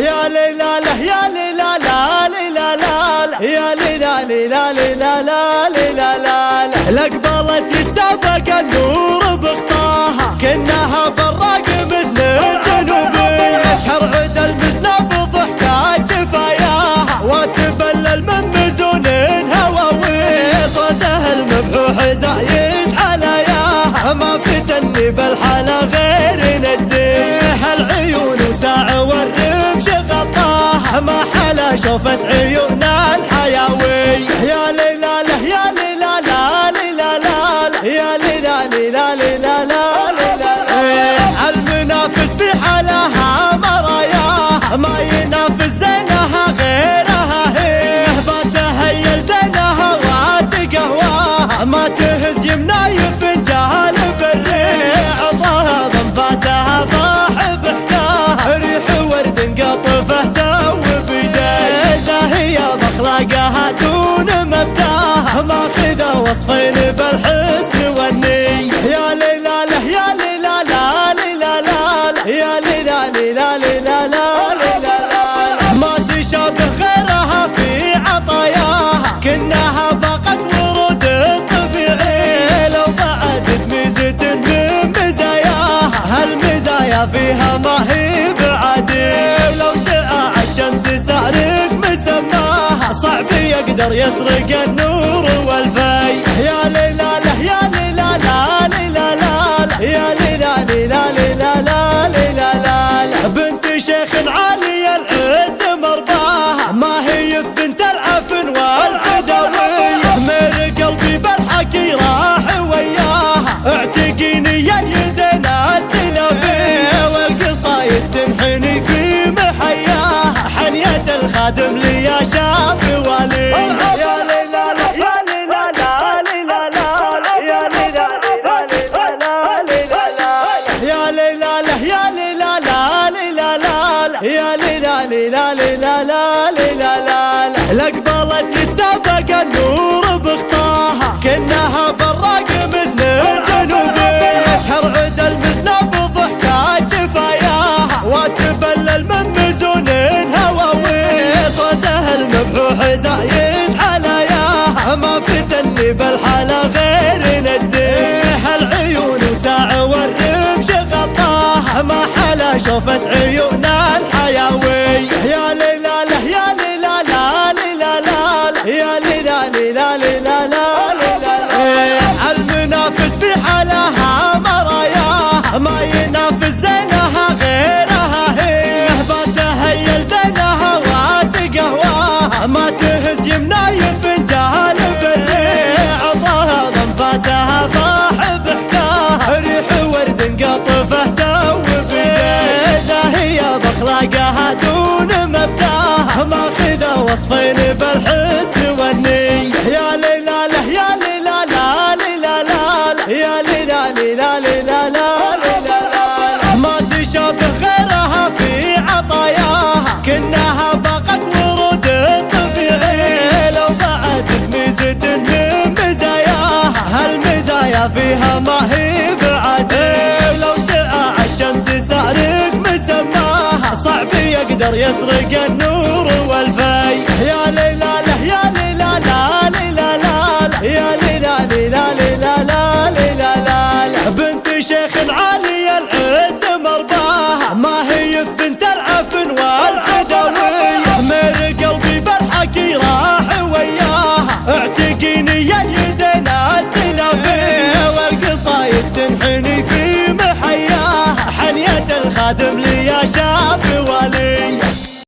يا ليلى له يا ليلى لا ليلى لا يا ليلى ليلى ليلى لا ليلى لا الأقبلت يتسابق النور بخطاها كأنها براق مزن جنوبي ترعد المزنة بضحكات جفاياها وتبلل من مزون هواوي صوتها المبحوح زايد حلاياها ما فتني بالحلا غير نجدي هالعيون وساع والرمش غطاها ما حلا شوفت عيون الحياوي يا ليلى له يا ليلى لا ليلى لا يا ليلى ليلى ليلى لا ليلى المنافس في حلاها مراياها ما ينافس زينها غيرها هي بتهيل زينها وتقهواها ما تهز يمنا يفنجان بالريح ضهض انفاسها فاح بحكاها ريح ورد قطفه دوب بيديها هي باخلاقها دون مبداها ماخذه وصفين بالحسن والني يا ليلى له يا ليلى لا ليلى لا يا ليلى ليلى ليلى لا ليلى ما تشابه غيرها في عطاياها كأنها باقت ورود طبيعي لو بعدت ميزة من مزاياها هالمزايا فيها ما هي بعادي لو شعاع الشمس سارق مسماها صعب يقدر يسرق النور والفي يا ليلى له يا ليلى لا ليلى لا يا ليلى ليلى ليلى لا ليلى لا بنت شيخ عالي العز مرضاها ما هي بنت العفن والفدوية مر قلبي بالحكي راح وياها اعتقيني يا يدنا السلافية والقصايد تنحني في محياها حنية الخادم لي يا شاف والي يا ليلى يا ليلى لا ليلى لا يا ليلى يا ليلى له يا ليلى لا ليلى لا يا ليلى ليلى ليلى لا ليلى لا الأقبلت يتسابق النور بخطاها كأنها براق مزن جنوبي ترعد المزنة بضحكات جفاياها وتبلل من مزون هواوي صوتها المبحوح زايد حلاياها ما فتني بالحلا غير نجدي هالعيون وساع والرمش غطاها ما حلا شوفت عيون الحياوي يا ليلى له يا ليلى لا ليلى لا يا ليلى ليلى ليلى لا ليلى المنافس في حلاها مراياها ما ينافس زينها غيرها هي بتهيل زينها وتقهواها ما تهز يمنا يفنجان بالريح ضهض انفاسها فاح بحكاها ريح ورد قطفه دوب بيديها هي باخلاقها دون مبداها ماخذه وصفين بالحسن والني يا ليلى له يا ليلى لا ليلى لا يا ليلى ليلى ليلى لا ليلى ما تشابه غيرها في عطاياها كأنها باقت ورود طبيعي لو بعدت ميزة من مزاياها هالمزايا فيها ما هي بعادي لو شعاع الشمس سارق مسماها صعب يقدر يسرق النور والفي يا ليلى له يا ليلى لا ليلى لا يا ليلى ليلى ليلى لا ليلى لا بنت شيخ عالي العز مرضاها ما هي بنت العفن والفدوية مر قلبي بالحكي راح وياها اعتقيني يا يدنا السلافية والقصايد تنحني في محياها حنية الخادم لي